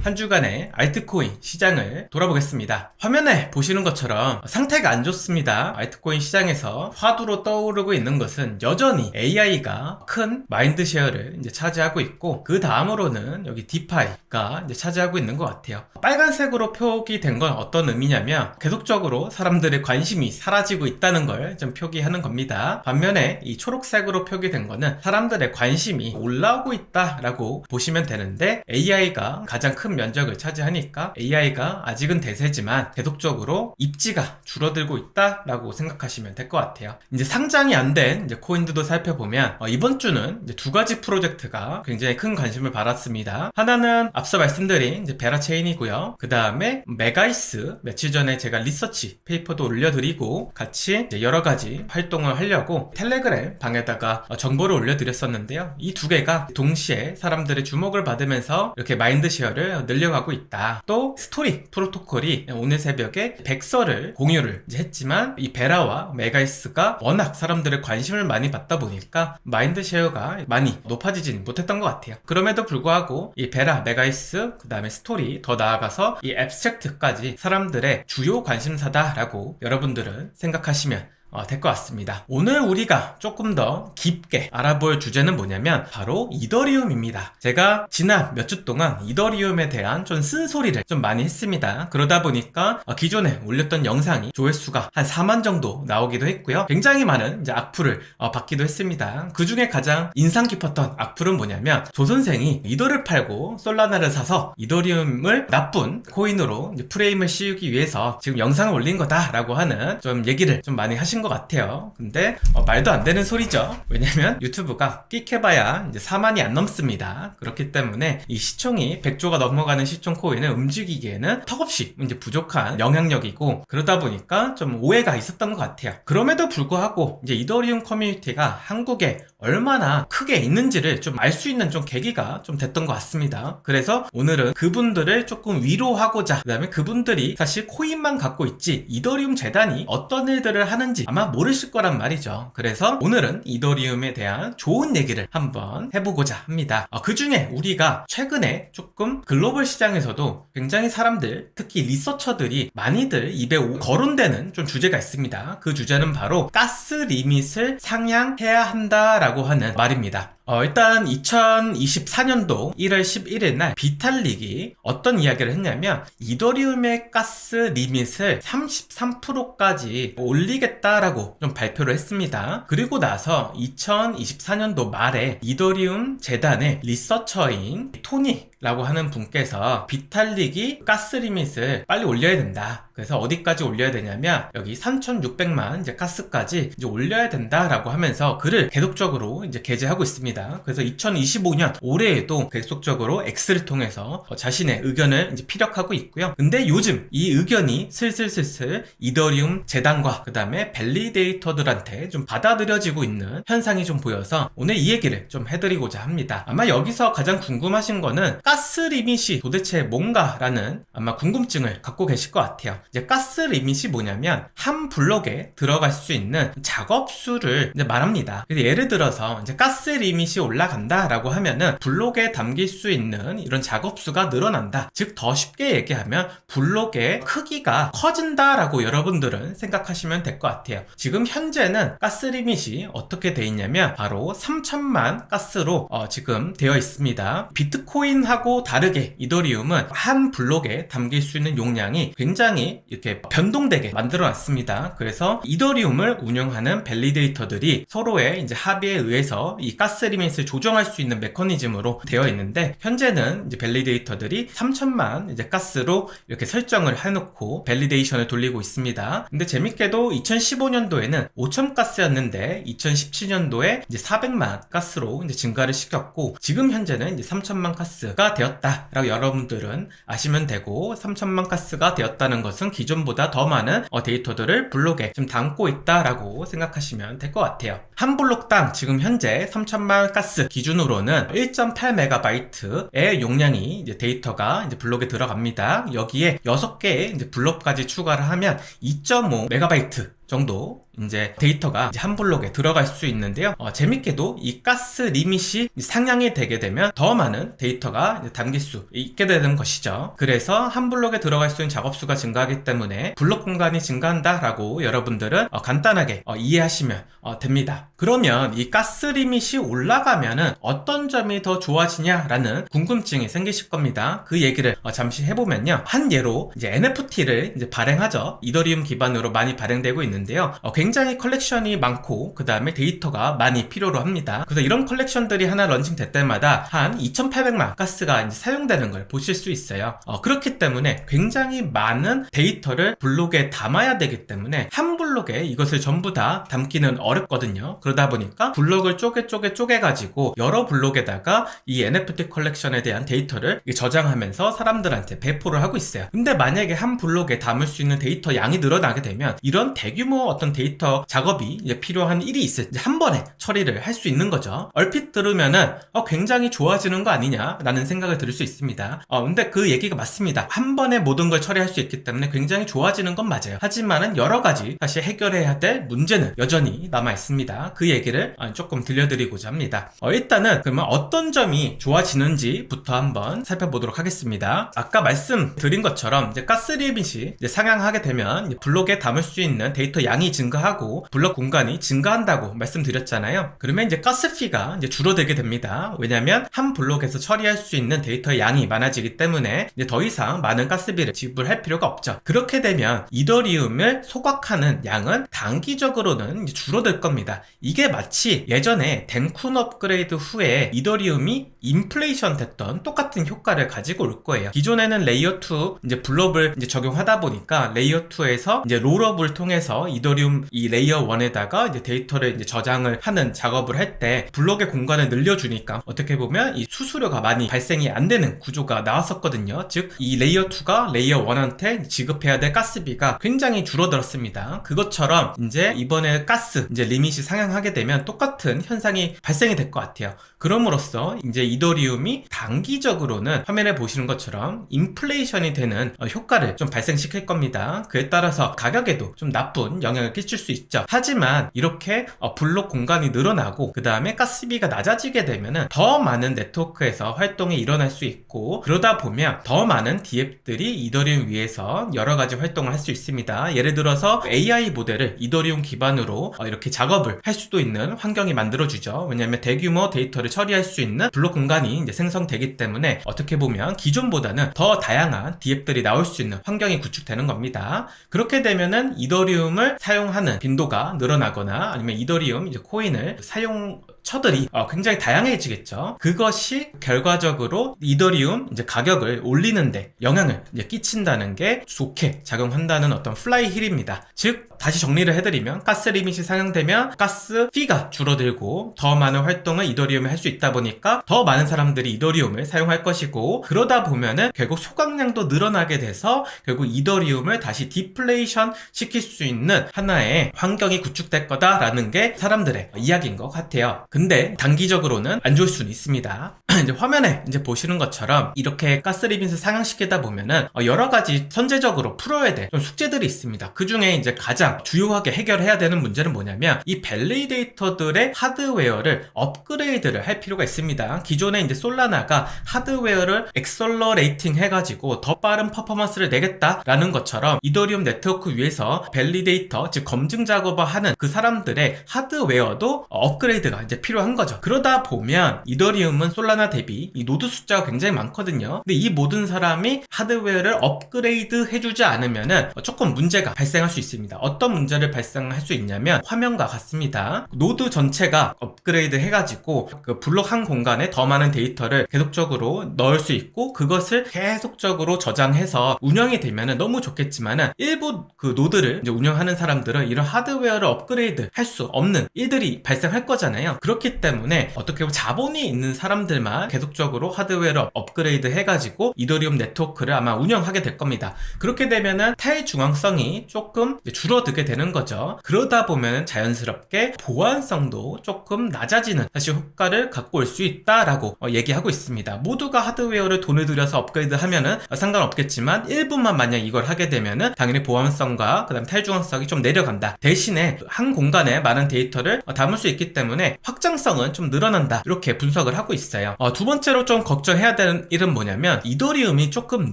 한 주간의 알트코인 시장을 돌아보겠습니다. 화면에 보시는 것처럼 상태가 안 좋습니다. 알트코인 시장에서 화두로 떠오르고 있는 것은 여전히 AI가 큰 마인드셰어를 이제 차지하고 있고, 그 다음으로는 여기 디파이가 이제 차지하고 있는 것 같아요. 빨간색으로 표기된 건 어떤 의미냐면 계속적으로 사람들의 관심이 사라지고 있다는 걸 좀 표기하는 겁니다. 반면에 이 초록색으로 표기된 거는 사람들의 관심이 올라오고 있다라고 보시면 되는데, AI가 가장 큰 면적을 차지하니까 AI가 아직은 대세지만 계속적으로 입지가 줄어들고 있다라고 생각하시면 될 것 같아요. 이제 상장이 안 된 코인들도 살펴보면 이번 주는 이제 두 가지 프로젝트가 굉장히 큰 관심을 받았습니다. 하나는 앞서 말씀드린 이제 베라체인이고요. 그 다음에 메가이스, 며칠 전에 제가 리서치 페이퍼도 올려드리고 같이 이제 여러 가지 활동을 하려고 텔레그램 방에다가 정보를 올려드렸었는데요. 이 두 개가 동시에 사람들의 주목을 받으면서 이렇게 마인드셰어를 늘려가고 있다. 또 스토리 프로토콜이 오늘 새벽에 백서를 공유를 이제 했지만, 이 베라와 메가이스가 워낙 사람들의 관심을 많이 받다 보니까 마인드셰어가 많이 높아지진 못했던 것 같아요. 그럼에도 불구하고 이 베라, 메가이스, 그 다음에 스토리, 더 나아가서 이 앱스트랙트까지 사람들의 주요 관심사다라고 여러분들은 생각하시면 될 것 같습니다. 오늘 우리가 조금 더 깊게 알아볼 주제는 뭐냐면 바로 이더리움입니다. 제가 지난 몇 주 동안 이더리움에 대한 좀 쓴소리를 좀 많이 했습니다. 그러다 보니까 기존에 올렸던 영상이 조회수가 한 4만 정도 나오기도 했고요. 굉장히 많은 이제 악플을 받기도 했습니다. 그 중에 가장 인상 깊었던 악플은 뭐냐면, 조선생이 이더를 팔고 솔라나를 사서 이더리움을 나쁜 코인으로 이제 프레임을 씌우기 위해서 지금 영상을 올린 거다라고 하는 좀 얘기를 좀 많이 하신 것 같아요. 근데 말도 안 되는 소리죠. 왜냐면 유튜브가 끽해봐야 이제 4만이 안 넘습니다. 그렇기 때문에 이 시총이 100조가 넘어가는 시총 코인을 움직이기에는 턱없이 이제 부족한 영향력이고, 그러다 보니까 좀 오해가 있었던 것 같아요. 그럼에도 불구하고 이제 이더리움 커뮤니티가 한국에 얼마나 크게 있는지를 좀 알 수 있는 좀 계기가 좀 됐던 것 같습니다. 그래서 오늘은 그분들을 조금 위로하고자, 그 다음에 그분들이 사실 코인만 갖고 있지 이더리움 재단이 어떤 일들을 하는지 아마 모르실 거란 말이죠. 그래서 오늘은 이더리움에 대한 좋은 얘기를 한번 해보고자 합니다. 그 중에 우리가 최근에 조금 글로벌 시장에서도 굉장히 사람들, 특히 리서처들이 많이들 입에 거론되는 좀 주제가 있습니다. 그 주제는 바로 가스 리밋을 상향해야 한다라고 하는 말입니다. 일단 2024년도 1월 11일 날 비탈릭이 어떤 이야기를 했냐면, 이더리움의 가스 리밋을 33%까지 올리겠다라고 좀 발표를 했습니다. 그리고 나서 2024년도 말에 이더리움 재단의 리서처인 토니라고 하는 분께서 비탈릭이 가스 리밋을 빨리 올려야 된다. 그래서 어디까지 올려야 되냐면 여기 3,600만 이제 가스까지 이제 올려야 된다라고 하면서 글을 계속적으로 이제 게재하고 있습니다. 그래서 2025년 올해에도 계속적으로 X를 통해서 자신의 의견을 이제 피력하고 있고요. 근데 요즘 이 의견이 슬슬 이더리움 재단과 그 다음에 밸리데이터들한테 좀 받아들여지고 있는 현상이 좀 보여서 오늘 이 얘기를 좀 해드리고자 합니다. 아마 여기서 가장 궁금하신 거는 가스 리밋이 도대체 뭔가라는 아마 궁금증을 갖고 계실 것 같아요. 이제 가스 리밋이 뭐냐면 한 블록에 들어갈 수 있는 작업 수를 이제 말합니다. 그래서 예를 들어서 이제 가스 리밋이 올라간다라고 하면은 블록에 담길 수 있는 이런 작업 수가 늘어난다. 즉 더 쉽게 얘기하면 블록의 크기가 커진다라고 여러분들은 생각하시면 될 것 같아요. 지금 현재는 가스 리밋이 어떻게 돼 있냐면 바로 3천만 가스로 지금 되어 있습니다. 비트코인하고 다르게 이더리움은 한 블록에 담길 수 있는 용량이 굉장히 이렇게 변동되게 만들어 놨습니다. 그래서 이더리움을 운영하는 밸리데이터들이 서로의 이제 합의에 의해서 이 가스 리밋을 조정할 수 있는 메커니즘으로 되어 있는데, 현재는 이제 밸리데이터들이 3천만 이제 가스로 이렇게 설정을 해놓고 밸리데이션을 돌리고 있습니다. 근데 재밌게도 2015년도에는 5천 가스였는데 2017년도에 이제 400만 가스로 이제 증가를 시켰고, 지금 현재는 이제 3천만 가스가 되었다라고 여러분들은 아시면 되고, 3천만 가스가 되었다는 것은 기존보다 더 많은 데이터들을 블록에 좀 담고 있다라고 생각하시면 될 것 같아요. 한 블록당 지금 현재 3천만 가스 기준으로는 1.8MB의 용량이 이제 데이터가 이제 블록에 들어갑니다. 여기에 6개의 이제 블록까지 추가를 하면 2.5MB 정도 이제 데이터가 이제 한 블록에 들어갈 수 있는데요. 재밌게도 이 가스 리밋이 상향이 되게 되면 더 많은 데이터가 이제 담길 수 있게 되는 것이죠. 그래서 한 블록에 들어갈 수 있는 작업수가 증가하기 때문에 블록 공간이 증가한다라고 여러분들은 간단하게 이해하시면 됩니다. 그러면 이 가스 리밋이 올라가면은 어떤 점이 더 좋아지냐라는 궁금증이 생기실 겁니다. 그 얘기를 잠시 해보면요. 한 예로 이제 NFT를 이제 발행하죠. 이더리움 기반으로 많이 발행되고 있는데요. 굉장히 컬렉션이 많고 그 다음에 데이터가 많이 필요로 합니다. 그래서 이런 컬렉션들이 하나 런칭될 때마다 한 2800만 가스가 이제 사용되는 걸 보실 수 있어요. 그렇기 때문에 굉장히 많은 데이터를 블록에 담아야 되기 때문에 한 블록에 이것을 전부 다 담기는 어렵거든요. 그러다 보니까 블록을 쪼개가지고 여러 블록에다가 이 NFT 컬렉션에 대한 데이터를 저장하면서 사람들한테 배포를 하고 있어요. 근데 만약에 한 블록에 담을 수 있는 데이터 양이 늘어나게 되면 이런 대규모 어떤 데이터 작업이 이제 필요한 일이 있을 때 한 번에 처리를 할 수 있는 거죠. 얼핏 들으면은 굉장히 좋아지는 거 아니냐라는 생각을 들을 수 있습니다. 근데 그 얘기가 맞습니다. 한 번에 모든 걸 처리할 수 있기 때문에 굉장히 좋아지는 건 맞아요. 하지만은 여러 가지 사실 해결해야 될 문제는 여전히 남아 있습니다. 그 얘기를 조금 들려드리고자 합니다. 일단은 그러면 어떤 점이 좋아지는지부터 한번 살펴보도록 하겠습니다. 아까 말씀드린 것처럼 이제 가스 리밋이 이제 상향하게 되면 블록에 담을 수 있는 데이터 양이 증가하고 블록 공간이 증가한다고 말씀드렸잖아요. 그러면 이제 가스피가 이제 줄어들게 됩니다. 왜냐면 한 블록에서 처리할 수 있는 데이터의 양이 많아지기 때문에 이제 더 이상 많은 가스비를 지불할 필요가 없죠. 그렇게 되면 이더리움을 소각하는 양은 단기적으로는 이제 줄어들 겁니다. 이게 마치 예전에 덴쿤 업그레이드 후에 이더리움이 인플레이션 됐던 똑같은 효과를 가지고 올 거예요. 기존에는 레이어 2 이제 블록을 이제 적용하다 보니까 레이어 2에서 이제 롤업을 통해서 이더리움 이 레이어 1에다가 이제 데이터를 이제 저장을 하는 작업을 할 때 블록의 공간을 늘려주니까 어떻게 보면 이 수수료가 많이 발생이 안 되는 구조가 나왔었거든요. 즉 이 레이어 2가 레이어 1한테 지급해야 될 가스비가 굉장히 줄어들었습니다. 그것처럼 이제 이번에 가스 이제 리밋이 상향하게 되면 똑같은 현상이 발생이 될 것 같아요. 그럼으로써 이제 이더리움이 단기적으로는 화면에 보시는 것처럼 인플레이션이 되는 효과를 좀 발생시킬 겁니다. 그에 따라서 가격에도 좀 나쁜 영향을 끼칠 수 있죠. 하지만 이렇게 블록 공간이 늘어나고 그 다음에 가스비가 낮아지게 되면은 더 많은 네트워크에서 활동이 일어날 수 있고 그러다 보면 더 많은 DApp들이 이더리움 위에서 여러 가지 활동을 할 수 있습니다. 예를 들어서 AI 모델을 이더리움 기반으로 이렇게 작업을 할 수도 있는 환경이 만들어주죠. 왜냐하면 대규모 데이터를 처리할 수 있는 블록 공간이 이제 생성되기 때문에 어떻게 보면 기존보다는 더 다양한 DApp들이 나올 수 있는 환경이 구축되는 겁니다. 그렇게 되면은 이더리움을 사용하는 빈도가 늘어나거나 아니면 이더리움 이제 코인을 사용처들이 굉장히 다양해지겠죠. 그것이 결과적으로 이더리움 이제 가격을 올리는데 영향을 이제 끼친다는 게 좋게 작용한다는 어떤 플라이 힐입니다. 즉 다시 정리를 해드리면 가스 리밋이 상향되면 가스 피가 줄어들고 더 많은 활동을 이더리움에 할 수 있다 보니까 더 많은 사람들이 이더리움을 사용할 것이고 그러다 보면은 결국 소각량도 늘어나게 돼서 결국 이더리움을 다시 디플레이션 시킬 수 있는 하나의 환경이 구축될 거다라는 게 사람들의 이야기인 것 같아요. 근데 단기적으로는 안 좋을 수는 있습니다. 이제 화면에 이제 보시는 것처럼 이렇게 가스 리밋을 상향시키다 보면은 여러 가지 선제적으로 풀어야 될 좀 숙제들이 있습니다. 그 중에 이제 가장 주요하게 해결해야 되는 문제는 뭐냐면 이 밸리데이터들의 하드웨어를 업그레이드를 할 필요가 있습니다. 기존에 이제 솔라나가 하드웨어를 엑셀러레이팅 해가지고 더 빠른 퍼포먼스를 내겠다라는 것처럼 이더리움 네트워크 위에서 밸리데이터 즉 검증 작업을 하는 그 사람들의 하드웨어도 업그레이드가 이제 필요한 거죠. 그러다 보면 이더리움은 솔라나 대비 이 노드 숫자가 굉장히 많거든요. 근데 이 모든 사람이 하드웨어를 업그레이드 해주지 않으면은 조금 문제가 발생할 수 있습니다. 어떤 문제를 발생할 수 있냐면 화면과 같습니다. 노드 전체가 업그레이드 해가지고 그 블록 한 공간에 더 많은 데이터를 계속적으로 넣을 수 있고 그것을 계속적으로 저장해서 운영이 되면은 너무 좋겠지만은 일부 그 노드를 이제 운영하는 사람들은 이런 하드웨어를 업그레이드 할 수 없는 일들이 발생할 거잖아요. 그렇기 때문에 어떻게 보면 자본이 있는 사람들만 계속적으로 하드웨어를 업그레이드 해가지고 이더리움 네트워크를 아마 운영하게 될 겁니다. 그렇게 되면은 탈중앙성이 조금 줄어들 접어두게 되는 거죠. 그러다 보면 자연스럽게 보안성도 조금 낮아지는 사실 효과를 갖고 올 수 있다라고 얘기하고 있습니다. 모두가 하드웨어를 돈을 들여서 업그레이드 하면은 상관없겠지만 일부만 만약 이걸 하게 되면은 당연히 보안성과 그다음 탈중앙성이 좀 내려간다. 대신에 한 공간에 많은 데이터를 담을 수 있기 때문에 확장성은 좀 늘어난다. 이렇게 분석을 하고 있어요. 두 번째로 좀 걱정해야 되는 일은 뭐냐면 이더리움이 조금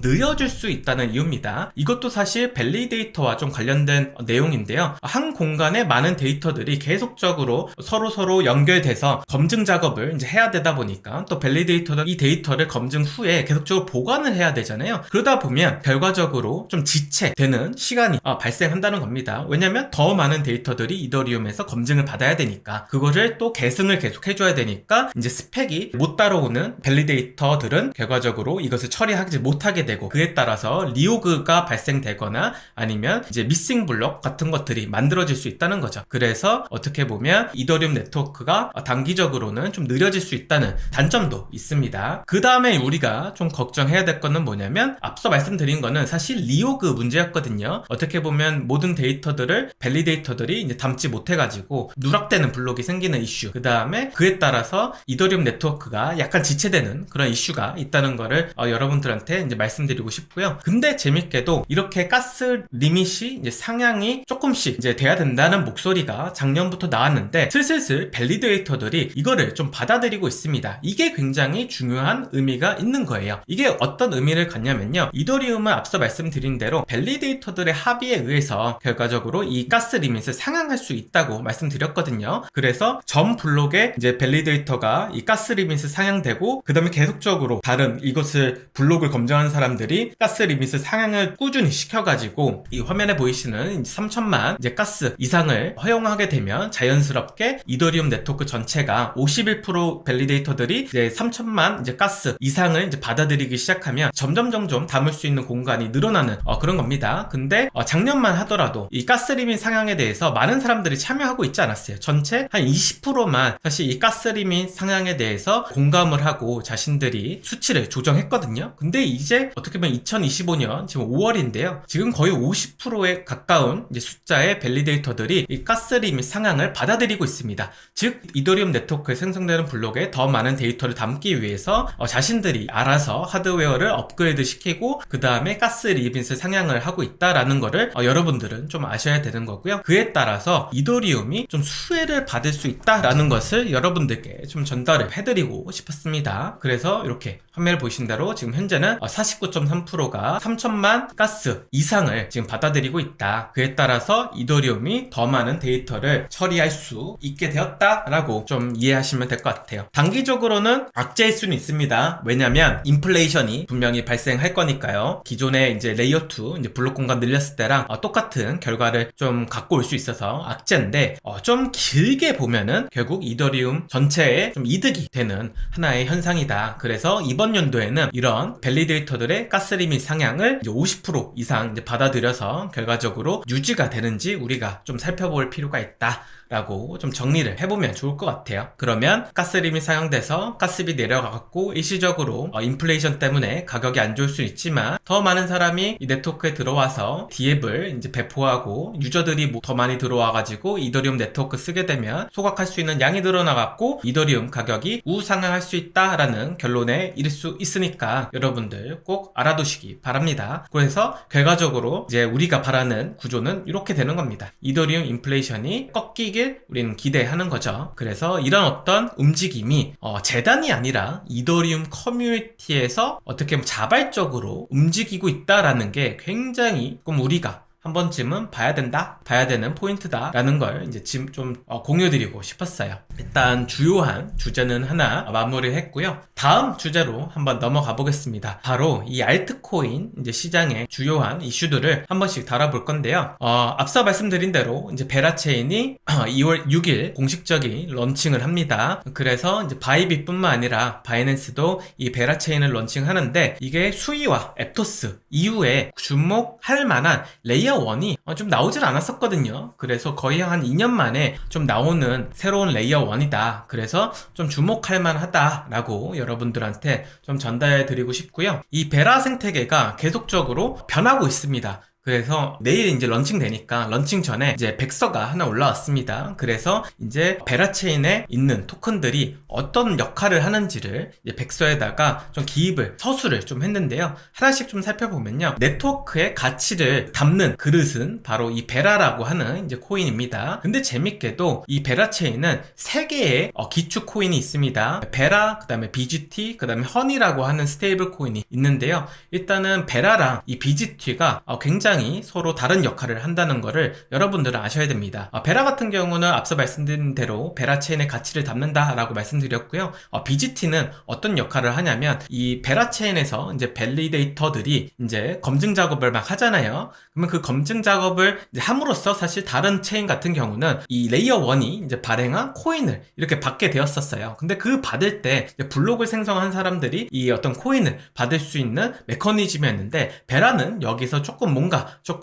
느려질 수 있다는 이유입니다. 이것도 사실 밸리데이터와 좀 관련된 내용인데요. 한 공간에 많은 데이터들이 계속적으로 서로 연결돼서 검증 작업을 이제 해야 되다 보니까 또 밸리데이터는 이 데이터를 검증 후에 계속적으로 보관을 해야 되잖아요. 그러다 보면 결과적으로 좀 지체되는 시간이 발생한다는 겁니다. 왜냐면 더 많은 데이터들이 이더리움에서 검증을 받아야 되니까 그거를 또 계승을 계속 해줘야 되니까 이제 스펙이 못 따라오는 밸리데이터들은 결과적으로 이것을 처리하지 못하게 되고 그에 따라서 리오그가 발생되거나 아니면 이제 미싱 블록 같은 것들이 만들어질 수 있다는 거죠. 그래서 어떻게 보면 이더리움 네트워크가 단기적으로는 좀 느려질 수 있다는 단점도 있습니다. 그 다음에 우리가 좀 걱정해야 될 거는 뭐냐면 앞서 말씀드린 거는 사실 리오그 문제였거든요. 어떻게 보면 모든 데이터들을 밸리데이터들이 이제 담지 못해가지고 누락되는 블록이 생기는 이슈, 그 다음에 그에 따라서 이더리움 네트워크가 약간 지체되는 그런 이슈가 있다는 거를 여러분들한테 이제 말씀드리고 싶고요. 근데 재밌게도 이렇게 가스 리밋이 이제 상향이 조금씩 이제 돼야 된다는 목소리가 작년부터 나왔는데 슬슬 밸리데이터들이 이거를 좀 받아들이고 있습니다. 이게 굉장히 중요한 의미가 있는 거예요. 이게 어떤 의미를 갖냐면요. 이더리움은 앞서 말씀드린 대로 밸리데이터들의 합의에 의해서 결과적으로 이 가스 리밋을 상향할 수 있다고 말씀드렸거든요. 그래서 전 블록에 이제 밸리데이터가 이 가스 리밋을 상향되고 그 다음에 계속적으로 다른 이것을 블록을 검증하는 사람들이 가스 리밋을 상향을 꾸준히 시켜가지고 이 화면에 보이시는 3천만 이제 가스 이상을 허용하게 되면 자연스럽게 이더리움 네트워크 전체가 51% 밸리데이터들이 이제 3천만 이제 가스 이상을 이제 받아들이기 시작하면 점점 담을 수 있는 공간이 늘어나는 그런 겁니다. 근데 작년만 하더라도 이 가스 리밋 상향에 대해서 많은 사람들이 참여하고 있지 않았어요. 전체 한 20%만 사실 이 가스 리밋 상향에 대해서 공감을 하고 자신들이 수치를 조정했거든요. 근데 이제 어떻게 보면 2025년 지금 5월인데요. 지금 거의 50%에 가까운 이제 숫자의 밸리데이터들이 이 가스 리밋 상향을 받아들이고 있습니다. 즉 이더리움 네트워크에 생성되는 블록에 더 많은 데이터를 담기 위해서 자신들이 알아서 하드웨어를 업그레이드 시키고 그 다음에 가스 리밋을 상향을 하고 있다라는 거를 여러분들은 좀 아셔야 되는 거고요. 그에 따라서 이더리움이 좀 수혜를 받을 수 있다라는 것을 여러분들께 좀 전달을 해드리고 싶었습니다. 그래서 이렇게 화면을 보신 대로 지금 현재는 49.3%가 3천만 가스 이상을 지금 받아들이고 있다. 그에 따라서 이더리움이 더 많은 데이터를 처리할 수 있게 되었다라고 좀 이해하시면 될 것 같아요. 단기적으로는 악재일 수는 있습니다. 왜냐면 인플레이션이 분명히 발생할 거니까요. 기존에 이제 레이어 2 이제 블록 공간 늘렸을 때랑 똑같은 결과를 좀 갖고 올 수 있어서 악재인데 좀 길게 보면은 결국 이더리움 전체에 좀 이득이 되는 하나의 현상이다. 그래서 이번 연도에는 이런 밸리데이터들의 가스 리밋 상향을 이제 50% 이상 이제 받아들여서 결과적으로 유지가 되는지 우리가 좀 살펴볼 필요가 있다. 라고 좀 정리를 해보면 좋을 것 같아요. 그러면 가스 리밋 상향돼서 가스비 내려가고 일시적으로 인플레이션 때문에 가격이 안 좋을 수 있지만 더 많은 사람이 이 네트워크에 들어와서 디앱을 이제 배포하고 유저들이 더 많이 들어와가지고 이더리움 네트워크 쓰게 되면 소각할 수 있는 양이 늘어나갖고 이더리움 가격이 우상향할 수 있다라는 결론에 이를 수 있으니까 여러분들 꼭 알아두시기 바랍니다. 그래서 결과적으로 이제 우리가 바라는 구조는 이렇게 되는 겁니다. 이더리움 인플레이션이 꺾이길 우리는 기대하는 거죠. 그래서 이런 어떤 움직임이 재단이 아니라 이더리움 커뮤니티에서 어떻게 보면 자발적으로 움직이고 있다라는 게 굉장히 우리가 한 번쯤은 봐야 되는 포인트다라는 걸 이제 지금 좀 공유드리고 싶었어요. 일단 주요한 주제는 하나 마무리했고요. 다음 주제로 한번 넘어가 보겠습니다. 바로 이 알트코인 이제 시장의 주요한 이슈들을 한 번씩 다뤄볼 건데요. 앞서 말씀드린 대로 이제 베라체인이 2월 6일 공식적인 런칭을 합니다. 그래서 이제 바이빗뿐만 아니라 바이낸스도 이 베라체인을 런칭하는데 이게 수이와 앱토스 이후에 주목할 만한 레이어 1이 좀 나오질 않았었거든요. 그래서 거의 한 2년 만에 좀 나오는 새로운 레이어 1이다. 그래서 좀 주목할 만하다라고 여러분들한테 좀 전달해 드리고 싶고요. 이 베라 생태계가 계속적으로 변하고 있습니다. 그래서 내일 이제 런칭 되니까 런칭 전에 이제 백서가 하나 올라왔습니다. 그래서 이제 베라체인에 있는 토큰들이 어떤 역할을 하는지를 이제 백서에다가 좀 기입을 서술을 좀 했는데요. 하나씩 좀 살펴보면요. 네트워크의 가치를 담는 그릇은 바로 이 베라라고 하는 이제 코인입니다. 근데 재밌게도 이 베라체인은 3개의 기축 코인이 있습니다. 베라, 그 다음에 BGT, 그 다음에 허니라고 하는 스테이블 코인이 있는데요. 일단은 베라랑 이 BGT가 굉장히 서로 다른 역할을 한다는 거를 여러분들은 아셔야 됩니다. 베라 같은 경우는 앞서 말씀드린 대로 베라체인의 가치를 담는다라고 말씀드렸고요. BGT는 어떤 역할을 하냐면 이 베라체인에서 이제 밸리데이터들이 이제 검증 작업을 막 하잖아요. 그러면 그 검증 작업을 이제 함으로써 사실 다른 체인 같은 경우는 이 레이어 1이 이제 발행한 코인을 이렇게 받게 되었었어요. 근데 그 받을 때 블록을 생성한 사람들이 이 어떤 코인을 받을 수 있는 메커니즘이었는데, 베라는 여기서 조금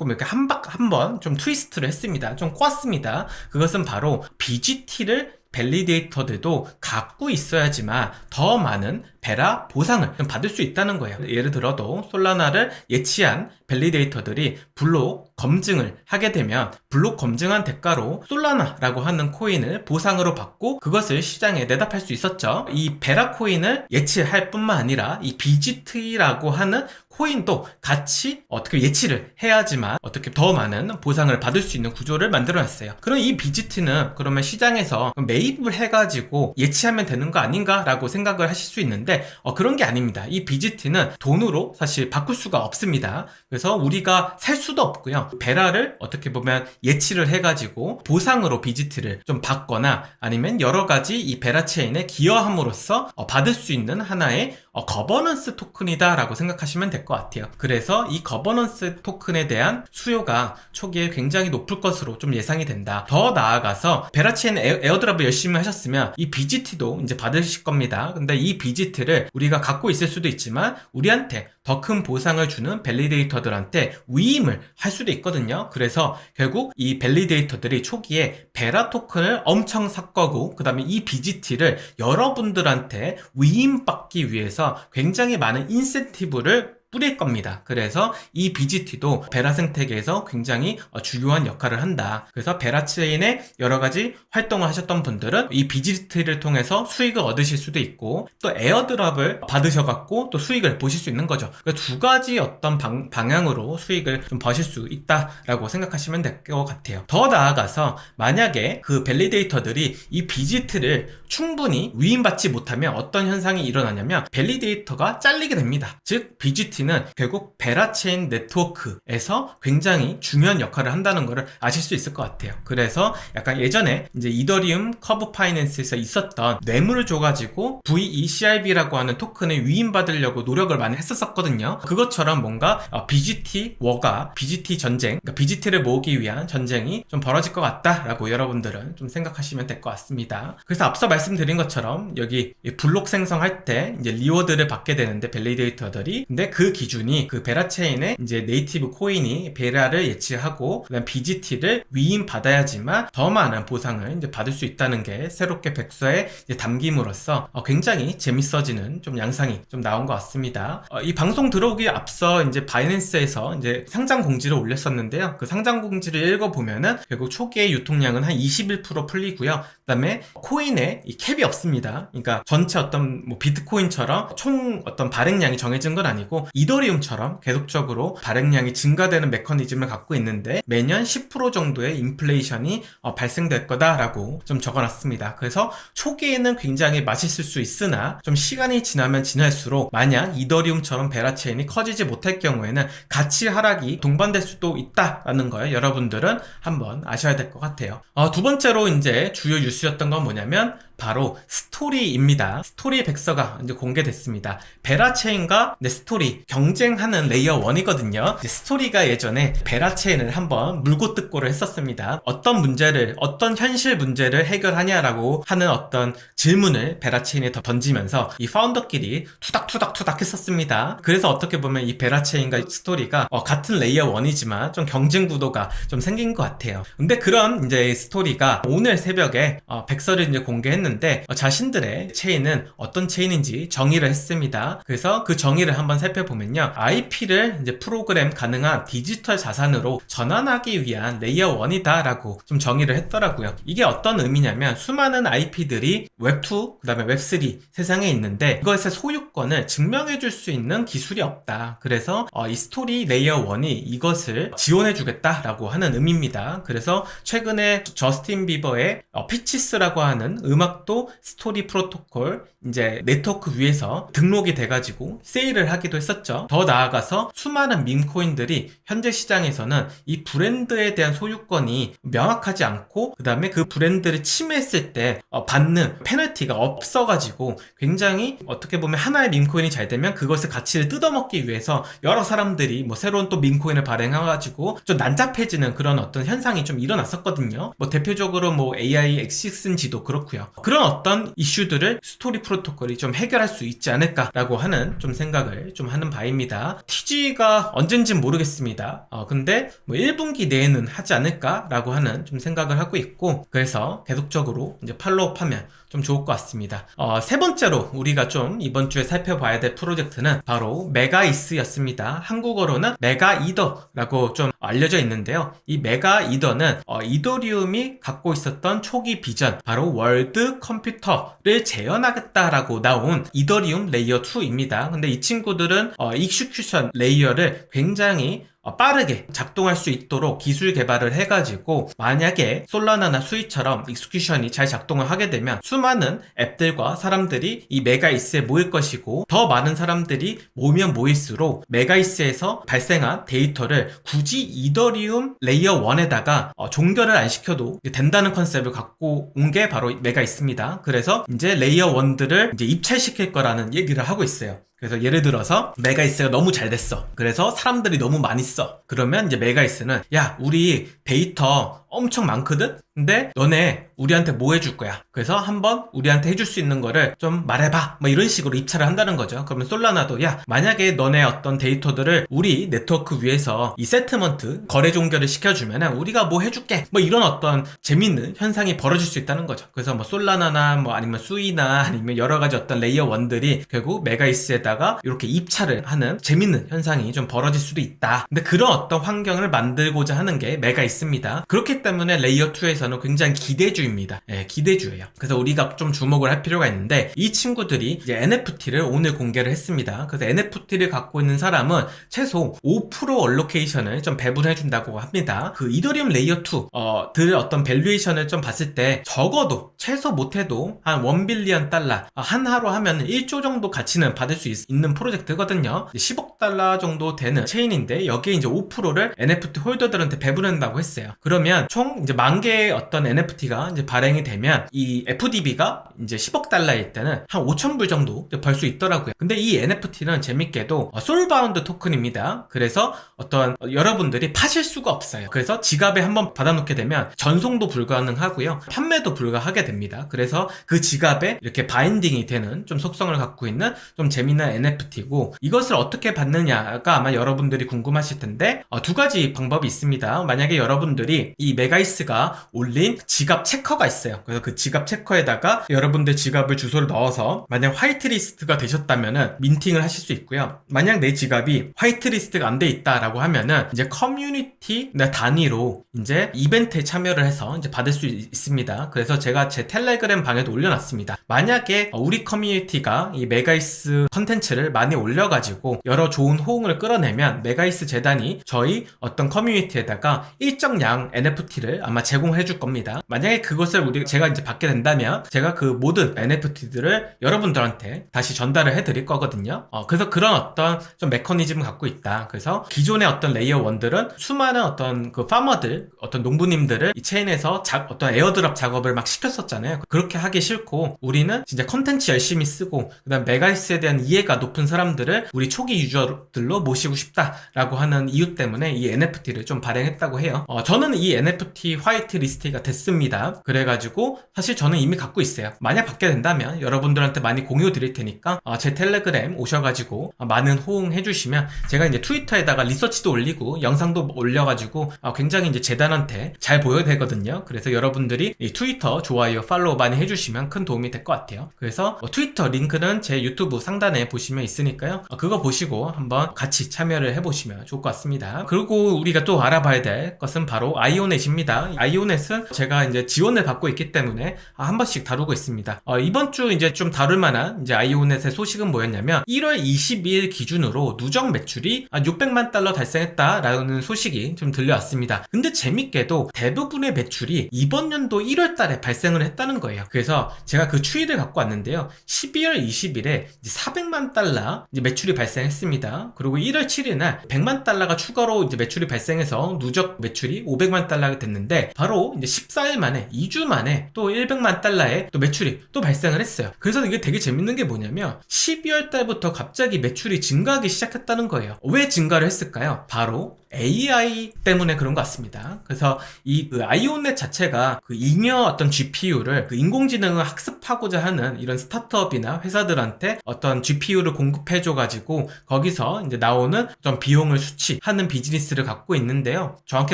이렇게 한 번 좀 트위스트를 했습니다. 좀 꼬았습니다. 그것은 바로 BGT를 밸리데이터들도 갖고 있어야지만 더 많은 베라 보상을 받을 수 있다는 거예요. 예를 들어도 솔라나를 예치한 밸리데이터들이 블록 검증을 하게 되면 블록 검증한 대가로 솔라나라고 하는 코인을 보상으로 받고 그것을 시장에 내다 팔 수 있었죠. 이 베라 코인을 예치할 뿐만 아니라 이 BGT라고 하는 코인도 같이 어떻게 예치를 해야지만 어떻게 더 많은 보상을 받을 수 있는 구조를 만들어놨어요. 그럼 이 BGT는 그러면 시장에서 매입을 해가지고 예치하면 되는 거 아닌가 라고 생각을 하실 수 있는데 그런 게 아닙니다. 이 BGT는 돈으로 사실 바꿀 수가 없습니다. 그래서 우리가 살 수도 없고요. 베라를 어떻게 보면 예치를 해가지고 보상으로 BGT를 좀 받거나 아니면 여러 가지 이 베라 체인에 기여함으로써 받을 수 있는 하나의 거버넌스 토큰이다 라고 생각하시면 될 것 같아요. 그래서 이 거버넌스 토큰에 대한 수요가 초기에 굉장히 높을 것으로 좀 예상이 된다. 더 나아가서 베라체인 에어드랍을 열심히 하셨으면 이 BGT도 이제 받으실 겁니다. 근데 이 BGT를 우리가 갖고 있을 수도 있지만 우리한테 더 큰 보상을 주는 밸리데이터들한테 위임을 할 수도 있거든요. 그래서 결국 이 밸리데이터들이 초기에 베라 토큰을 엄청 살 거고 그 다음에 이 BGT를 여러분들한테 위임받기 위해서 굉장히 많은 인센티브를 뿌릴 겁니다. 그래서 이 BGT도 베라 생태계에서 굉장히 중요한 역할을 한다. 그래서 베라 체인에 여러 가지 활동을 하셨던 분들은 이 BGT를 통해서 수익을 얻으실 수도 있고 또 에어드랍을 받으셔갖고 또 수익을 보실 수 있는 거죠. 그러니까 두 가지 어떤 방향으로 수익을 좀 버실 수 있다라고 생각하시면 될 것 같아요. 더 나아가서 만약에 그 밸리데이터들이 이 BGT를 충분히 위임받지 못하면 어떤 현상이 일어나냐면 밸리데이터가 잘리게 됩니다. 즉 BGT 는 결국 베라체인 네트워크에서 굉장히 중요한 역할을 한다는 것을 아실 수 있을 것 같아요. 그래서 약간 예전에 이제 이더리움 커브 파이낸스에서 있었던 뇌물을 줘가지고 VECRB라고 하는 토큰을 위임받으려고 노력을 많이 했었거든요. 그것처럼 뭔가 BGT 워가 BGT 전쟁, 그러니까 BGT를 모으기 위한 전쟁이 좀 벌어질 것 같다라고 여러분들은 좀 생각하시면 될 것 같습니다. 그래서 앞서 말씀드린 것처럼 여기 블록 생성할 때 이제 리워드를 받게 되는데 밸리데이터들이, 근데 그 기준이 그 베라체인의 이제 네이티브 코인이 베라를 예치하고 그다음 BGT를 위임받아야지만 더 많은 보상을 이제 받을 수 있다는 게 새롭게 백서에 이제 담김으로써 굉장히 재밌어지는 좀 양상이 좀 나온 것 같습니다. 이 방송 들어오기 앞서 이제 바이낸스에서 이제 상장 공지를 올렸었는데요. 그 상장 공지를 읽어보면은 결국 초기의 유통량은 한 21% 풀리고요. 그다음에 코인에 이 캡이 없습니다. 그러니까 전체 어떤 뭐 비트코인처럼 총 어떤 발행량이 정해진 건 아니고 이더리움처럼 계속적으로 발행량이 증가되는 메커니즘을 갖고 있는데 매년 10% 정도의 인플레이션이 발생될 거다라고 좀 적어놨습니다. 그래서 초기에는 굉장히 맛있을 수 있으나 좀 시간이 지나면 지날수록 만약 이더리움처럼 베라체인이 커지지 못할 경우에는 가치 하락이 동반될 수도 있다라는 걸 여러분들은 한번 아셔야 될 것 같아요. 두 번째로 이제 주요 뉴스였던 건 뭐냐면 바로 스토리입니다. 스토리 백서가 이제 공개됐습니다. 베라체인과 스토리 경쟁하는 레이어 1이거든요. 스토리가 예전에 베라체인을 한번 물고 뜯고를 했었습니다. 어떤 현실 문제를 해결하냐라고 하는 어떤 질문을 베라체인에 던지면서 이 파운더끼리 투닥투닥 했었습니다. 그래서 어떻게 보면 이 베라체인과 스토리가 같은 레이어 1이지만 좀 경쟁 구도가 좀 생긴 것 같아요. 근데 그런 이제 스토리가 오늘 새벽에 백서를 이제 공개했는데 자신들의 체인은 어떤 체인인지 정의를 했습니다. 그래서 그 정의를 한번 살펴보면 보면요. IP를 이제 프로그램 가능한 디지털 자산으로 전환하기 위한 레이어 1이다 라고 좀 정의를 했더라고요. 이게 어떤 의미냐면 수많은 IP들이 웹2, 그 다음에 웹3 세상에 있는데 이것의 소유권을 증명해 줄 수 있는 기술이 없다. 그래서 이 스토리 레이어 1이 이것을 지원해 주겠다라고 하는 의미입니다. 그래서 최근에 저스틴 비버의 피치스라고 하는 음악도 스토리 프로토콜 이제 네트워크 위에서 등록이 돼가지고 세일을 하기도 했었죠. 더 나아가서 수많은 밈코인들이 현재 시장에서는 이 브랜드에 대한 소유권이 명확하지 않고 그 다음에 그 브랜드를 침해했을 때 받는 페널티가 없어가지고 굉장히 어떻게 보면 하나의 밈코인이 잘 되면 그것의 가치를 뜯어먹기 위해서 여러 사람들이 뭐 새로운 또 밈코인을 발행해가지고 좀 난잡해지는 그런 어떤 현상이 좀 일어났었거든요. 뭐 대표적으로 뭐 AI 엑시슨지도 그렇고요. 그런 어떤 이슈들을 스토리 프로토콜이 좀 해결할 수 있지 않을까라고 하는 좀 생각을 좀 하는 바입니다. TG가 언젠진 모르겠습니다. 근데 뭐 1분기 내에는 하지 않을까라고 하는 좀 생각을 하고 있고 그래서 계속적으로 이제 팔로우하면 좀 좋을 것 같습니다. 세 번째로 우리가 좀 이번 주에 살펴봐야 될 프로젝트는 바로 메가이스였습니다. 한국어로는 메가이더라고 좀 알려져 있는데요. 이 메가이더는 이더리움이 갖고 있었던 초기 비전, 바로 월드 컴퓨터를 재현하겠다라고 나온 이더리움 레이어 2입니다. 근데 이 친구들은 익스큐션 레이어를 굉장히 빠르게 작동할 수 있도록 기술 개발을 해가지고 만약에 솔라나나 수이처럼 익스큐션이 잘 작동을 하게 되면 수많은 앱들과 사람들이 이 메가이스에 모일 것이고 더 많은 사람들이 모이면 모일수록 메가이스에서 발생한 데이터를 굳이 이더리움 레이어 1에다가 종결을 안 시켜도 된다는 컨셉을 갖고 온 게 바로 메가이스입니다. 그래서 이제 레이어 1들을 이제 입찰시킬 거라는 얘기를 하고 있어요. 그래서 예를 들어서 메가이스가 너무 잘 됐어. 그래서 사람들이 너무 많이 써. 그러면 이제 메가이스는 야, 우리 데이터 엄청 많거든? 근데 너네 우리한테 뭐 해줄 거야? 그래서 한번 우리한테 해줄 수 있는 거를 좀 말해봐. 뭐 이런 식으로 입찰을 한다는 거죠. 그러면 솔라나도 야, 만약에 너네 어떤 데이터들을 우리 네트워크 위에서 이 세트먼트 거래 종결을 시켜주면 우리가 뭐 해줄게. 뭐 이런 어떤 재밌는 현상이 벌어질 수 있다는 거죠. 그래서 뭐 솔라나나 뭐 아니면 수이나 아니면 여러 가지 어떤 레이어 1들이 결국 메가이스에다가 이렇게 입찰을 하는 재밌는 현상이 좀 벌어질 수도 있다. 근데 그런 어떤 환경을 만들고자 하는 게 메가이스입니다. 그렇기 때문에 레이어 2에서는 굉장히 기대주입니다. 기대주예요. 그래서 우리가 좀 주목을 할 필요가 있는데 이 친구들이 이제 NFT를 오늘 공개를 했습니다. 그래서 NFT를 갖고 있는 사람은 최소 5% 얼로케이션을 좀 배분해준다고 합니다. 그 이더리움 레이어 2들 어떤 밸류에이션을 좀 봤을 때 적어도 최소 못해도 한 1빌리언 달러 한 하루 하면 1조 정도 가치는 받을 수 있는 프로젝트거든요. 10억 달러 정도 되는 체인인데 여기에 이제 5%를 NFT 홀더들한테 배분한다고 했어요. 그러면 총 이제 10,000개의 어떤 NFT가 이제 발행이 되면 이 FDB가 이제 10억 달러일 때는 한 5,000불 정도 벌 수 있더라고요. 근데 이 NFT는 재밌게도 솔바운드 토큰입니다. 그래서 어떤 여러분들이 파실 수가 없어요. 그래서 지갑에 한번 받아놓게 되면 전송도 불가능하고요. 판매도 불가하게 됩니다. 그래서 그 지갑에 이렇게 바인딩이 되는 좀 속성을 갖고 있는 좀 재미난 NFT고 이것을 어떻게 받느냐가 아마 여러분들이 궁금하실 텐데 두 가지 방법이 있습니다. 만약에 여러분들이 이 메가이스가 올린 지갑 체커가 있어요. 그래서 그 지갑 체커에다가 여러분들 지갑을 주소를 넣어서 만약 화이트리스트가 되셨다면은 민팅을 하실 수 있고요. 만약 내 지갑이 화이트리스트가 안 돼 있다라고 하면은 이제 커뮤니티 단위로 이제 이벤트에 참여를 해서 이제 받을 수 있습니다. 그래서 제가 제 텔레그램 방에도 올려놨습니다. 만약에 우리 커뮤니티가 이 메가이스 컨텐츠를 많이 올려가지고 여러 좋은 호응을 끌어내면 메가이스 재단이 저희 어떤 커뮤니티에다가 일정량 NFT를 아마 제공해 줄 겁니다. 만약에 그것을 제가 이제 받게 된다면 제가 그 모든 NFT들을 여러분들한테 다시 전달을 해드릴 거거든요. 그래서 그런 어떤 좀 메커니즘을 갖고 있다. 그래서 기존의 어떤 레이어 1들은 수많은 어떤 그 파머들, 어떤 농부님들을 이 체인에서 어떤 에어드랍 작업을 막 시켰었잖아요. 그렇게 하기 싫고 우리는 진짜 컨텐츠 열심히 쓰고 그다음 메가이스에 대한 이해가 높은 사람들을 우리 초기 유저들로 모시고 싶다라고 하는 이유 때문에 이 NFT를 좀 발행했다고 해요. 저는 이 NFT 화이트 리스트가 됐습니다. 그래가지고 사실 저는 이미 갖고 있어요. 만약 받게 된다면 여러분들한테 많이 공유 드릴 테니까 제 텔레그램 오셔가지고 많은 호응해 주시면 제가 이제 트위터에다가 리서치도 올리고 영상도 올려가지고 굉장히 이제 재단한테 잘 보여야 되거든요. 그래서 여러분들이 이 트위터 좋아요 팔로우 많이 해주시면 큰 도움이 될 것 같아요. 그래서 트위터 링크는 제 유튜브 상단에 보시면 있으니까요. 그거 보시고 한번 같이 참여를 해보시면 좋을 것 같습니다. 그리고 우리가 또 알아봐야 될 것은 바로 아이오넷입니다. 아이오넷은 제가 이제 지원을 받고 있기 때문에 한 번씩 다루고 있습니다. 이번 주 이제 좀 다룰 만한 이제 아이오넷의 소식은 뭐였냐면 1월 22일 기준으로 누적 매출이 600만 달러 달성했다라는 소식이 좀 들려왔습니다. 근데 재밌게도 대부분의 매출이 이번 연도 1월 달에 발생을 했다는 거예요. 그래서 제가 그 추이를 갖고 왔는데요. 12월 20일에 400만 달러 이제 매출이 발생했습니다. 그리고 1월 7일 날 100만 달러가 추가로 이제 매출이 발생해서 누적 매출이 500만 달러가 됐는데 바로 이제 14일 만에 2주 만에 또 100만 달러의 또 매출이 또 발생을 했어요. 그래서 이게 되게 재밌는 게 뭐냐면 12월 달부터 갑자기 매출이 증가하기 시작했다는 거예요. 왜 증가를 했을까요? 바로 AI 때문에 그런 것 같습니다. 그래서 이 아이오넷 자체가 그 잉여 어떤 GPU를 그 인공지능을 학습하고자 하는 이런 스타트업이나 회사들한테 어떤 GPU를 공급해줘가지고 거기서 이제 나오는 어떤 비용을 수취하는 비즈니스를 갖고 있는데요. 정확히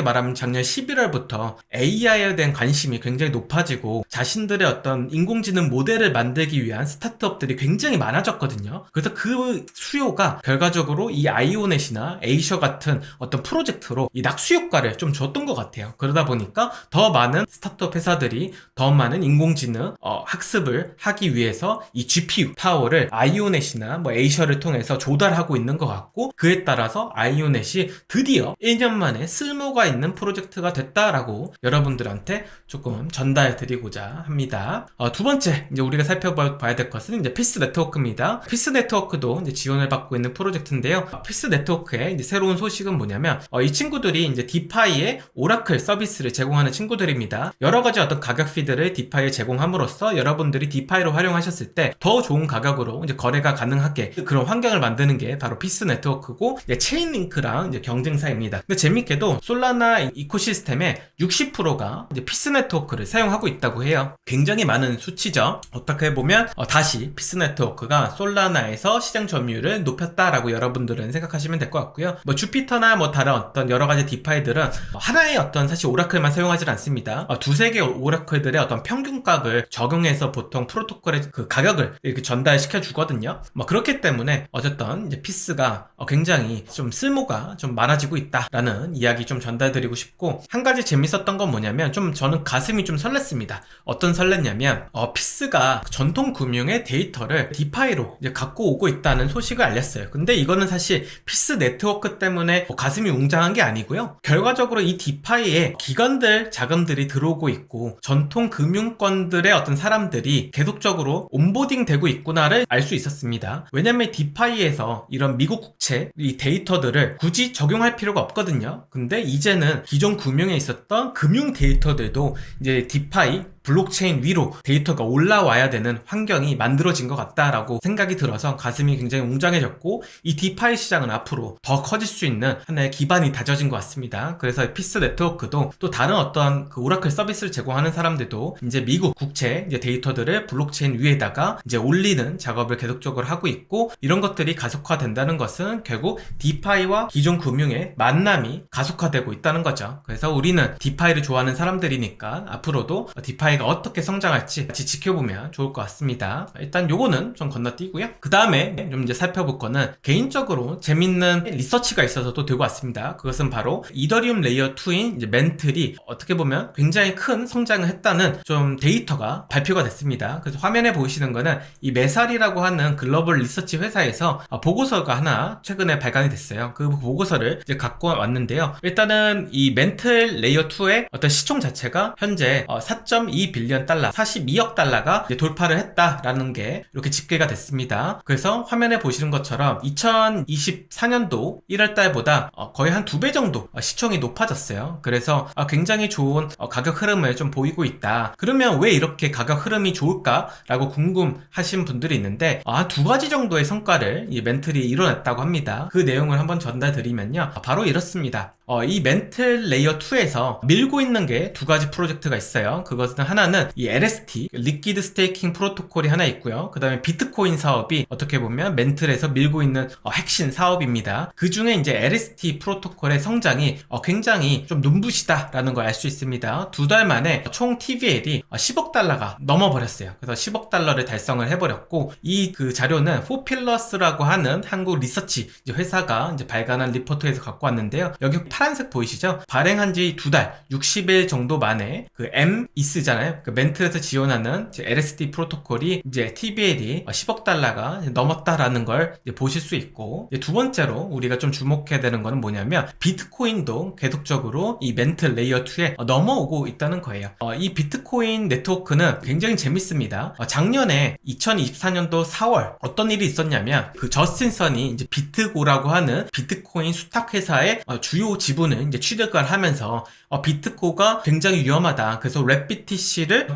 말하면 작년 11월부터 AI에 대한 관심이 굉장히 높아지고 자신들의 어떤 인공지능 모델을 만들기 위한 스타트업들이 굉장히 많아졌거든요. 그래서 그 수요가 결과적으로 이 아이오넷이나 에이셔 같은 어떤 프로젝트로 이 낙수 효과를 좀 줬던 것 같아요. 그러다 보니까 더 많은 스타트업 회사들이 더 많은 인공지능 학습을 하기 위해서 이 GPU 파워를 아이오넷이나 뭐 에이셔를 통해서 조달하고 있는 것 같고 그에 따라서 아이오넷이 드디어 1년 만에 쓸모가 있는 프로젝트가 됐다라고 여러분들한테 조금 전달 드리고자 합니다. 두 번째 이제 우리가 살펴봐야 될 것은 이제 피스 네트워크입니다. 피스 네트워크도 이제 지원을 받고 있는 프로젝트인데요. 피스 네트워크의 이제 새로운 소식은 뭐냐면 이 친구들이 이제 디파이의 오라클 서비스를 제공하는 친구들입니다. 여러 가지 어떤 가격 피드를 디파이에 제공함으로써 여러분들이 디파이를 활용하셨을 때 더 좋은 가격으로 이제 거래가 가능하게 그런 환경을 만드는 게 바로 피스 네트워크고 체인링크랑 이제 경쟁사입니다. 근데 재밌게도 솔라나 이코시스템의 60%가 이제 피스 네트워크를 사용하고 있다고 해요. 굉장히 많은 수치죠. 어떻게 보면 다시 피스 네트워크가 솔라나에서 시장 점유율을 높였다라고 여러분들은 생각하시면 될 것 같고요. 뭐 주피터나 뭐 다른 어떤 여러 가지 디파이들은 하나의 어떤 사실 오라클만 사용하지 않습니다. 두세 개 오라클들의 어떤 평균값을 적용해서 보통 프로토콜의 그 가격을 이렇게 전달시켜 주거든요. 뭐 그렇기 때문에 어쨌든 이제 피스가 굉장히 좀 쓸모가 좀 많아지고 있다라는 이야기 좀 전달드리고 싶고 한 가지 재밌었던 건 뭐냐면 좀 저는 가슴이 좀 설렜습니다. 어떤 설렜냐면 피스가 전통 금융의 데이터를 디파이로 이제 갖고 오고 있다는 소식을 알렸어요. 근데 이거는 사실 피스 네트워크 때문에 가슴이 웅장한 게 아니고요. 결과적으로 이 디파이에 기관들 자금들이 들어오고 있고 전통 금융권들의 어떤 사람들이 계속적으로 온보딩 되고 있구나를 알 수 있었습니다. 왜냐면 디파이에서 이런 미국 국채 이 데이터들을 굳이 적용할 필요가 없거든요. 근데 이제는 기존 금융에 있었던 금융 데이터들도 이제 디파이 블록체인 위로 데이터가 올라와야 되는 환경이 만들어진 것 같다라고 생각이 들어서 가슴이 굉장히 웅장해졌고 이 디파이 시장은 앞으로 더 커질 수 있는 하나의 기반이 다져진 것 같습니다. 그래서 피스 네트워크도 또 다른 어떤 그 오라클 서비스를 제공하는 사람들도 이제 미국 국채 이제 데이터들을 블록체인 위에다가 이제 올리는 작업을 계속적으로 하고 있고 이런 것들이 가속화된다는 것은 결국 디파이와 기존 금융의 만남이 가속화되고 있다는 거죠. 그래서 우리는 디파이를 좋아하는 사람들이니까 앞으로도 디파이가 어떻게 성장할지 같이 지켜보면 좋을 것 같습니다. 일단 요거는 좀 건너뛰고요. 그 다음에 좀 이제 살펴볼 거는 개인적으로 재밌는 리서치가 있어서 또 들고 왔습니다. 그것은 바로 이더리움 레이어 2인 이제 멘틀이 어떻게 보면 굉장히 큰 성장을 했다는 좀 데이터가 발표가 됐습니다. 그래서 화면에 보이시는 거는 이 메살이라고 하는 글로벌 리서치 회사에서 보고서가 하나 최근에 발간이 됐어요. 그 보고서를 이제 갖고 왔는데요. 일단은 이 멘틀 레이어 2의 어떤 시총 자체가 현재 4.2 빌리언 달러, 42억 달러가 돌파를 했다라는 게 이렇게 집계가 됐습니다. 그래서 화면에 보시는 것처럼 2024년도 1월 달보다 거의 한 2배 정도 시총이 높아졌어요. 그래서 굉장히 좋은 가격 흐름을 좀 보이고 있다. 그러면 왜 이렇게 가격 흐름이 좋을까라고 궁금하신 분들이 있는데 한 두 가지 정도의 성과를 이 멘틀이 이뤄냈다고 합니다. 그 내용을 한번 전달드리면요. 바로 이렇습니다. 이 멘틀 레이어 2에서 밀고 있는 게 두 가지 프로젝트가 있어요. 그것은 하나는 이 LST, 리퀴드 스테이킹 프로토콜이 하나 있고요. 그 다음에 비트코인 사업이 어떻게 보면 멘틀에서 밀고 있는 핵심 사업입니다. 그 중에 이제 LST 프로토콜의 성장이 굉장히 좀 눈부시다라는 걸 알 수 있습니다. 두 달 만에 총 TVL이 10억 달러가 넘어버렸어요. 그래서 10억 달러를 달성을 해버렸고, 이 그 자료는 포필러스라고 하는 한국 리서치 회사가 이제 발간한 리포트에서 갖고 왔는데요. 여기 파란색 보이시죠? 발행한 지 두 달, 60일 정도 만에 그 MEIS잖아요. 그 멘틀에서 지원하는 LST 프로토콜이 이제 TVL이 10억 달러가 넘었다라는 걸 보실 수 있고, 두 번째로 우리가 좀 주목해야 되는 거는 뭐냐면 비트코인도 계속적으로 이 멘틀 레이어 2에 넘어오고 있다는 거예요. 이 비트코인 네트워크는 굉장히 재밌습니다. 작년에 2024년도 4월 어떤 일이 있었냐면 그 저스틴 선이 이제 비트고라고 하는 비트코인 수탁 회사의 주요 지분을 이제 취득을 하면서 비트코가 굉장히 위험하다. 그래서 WBTC를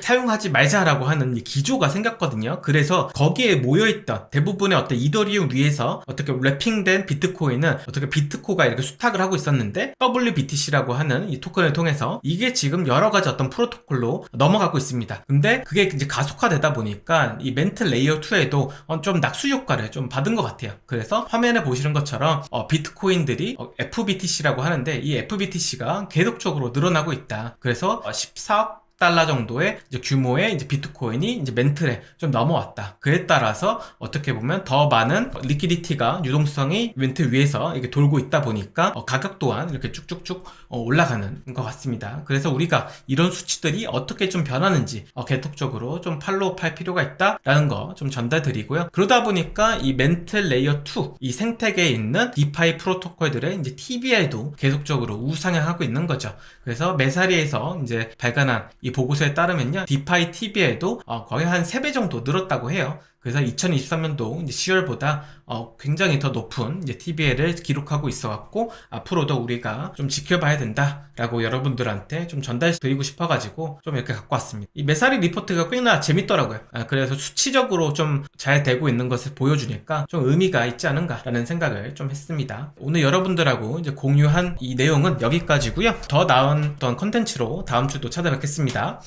사용하지 말자라고 하는 기조가 생겼거든요. 그래서 거기에 모여있던 대부분의 어떤 이더리움 위에서 어떻게 랩핑된 비트코인은 어떻게 비트코가 이렇게 수탁을 하고 있었는데 WBTC라고 하는 이 토큰을 통해서 이게 지금 여러 가지 어떤 프로토콜로 넘어가고 있습니다. 근데 그게 이제 가속화되다 보니까 이 멘틀 레이어 2에도 좀 낙수 효과를 좀 받은 것 같아요. 그래서 화면에 보시는 것처럼 비트코인들이 FBTC라고 하는데 이 FBTC가 계속적으로 늘어나고 있다. 그래서 14억 달러 정도의 이제 규모의 이제 비트코인이 이제 멘틀에 좀 넘어왔다. 그에 따라서 어떻게 보면 더 많은 리퀴디티가 유동성이 멘틀 위에서 이렇게 돌고 있다 보니까 가격 또한 이렇게 쭉쭉쭉 올라가는 것 같습니다. 그래서 우리가 이런 수치들이 어떻게 좀 변하는지 계속적으로 좀 팔로우할 필요가 있다라는 거 좀 전달드리고요. 그러다 보니까 이 멘틀 레이어 2 이 생태계에 있는 디파이 프로토콜들의 이제 TVL도 계속적으로 우상향하고 있는 거죠. 그래서 메사리에서 이제 발간한 이 보고서에 따르면요, 디파이 TVL도 거의 한 3배 정도 늘었다고 해요. 그래서 2023년도 이제 10월보다 굉장히 더 높은 이제 TVL을 기록하고 있어갖고 앞으로도 우리가 좀 지켜봐야 된다라고 여러분들한테 좀 전달드리고 싶어가지고 좀 이렇게 갖고 왔습니다. 이 메사리 리포트가 꽤나 재밌더라고요. 그래서 수치적으로 좀 잘 되고 있는 것을 보여주니까 좀 의미가 있지 않은가라는 생각을 좀 했습니다. 오늘 여러분들하고 이제 공유한 이 내용은 여기까지고요. 더 나은 어떤 컨텐츠로 다음 주도 찾아뵙겠습니다.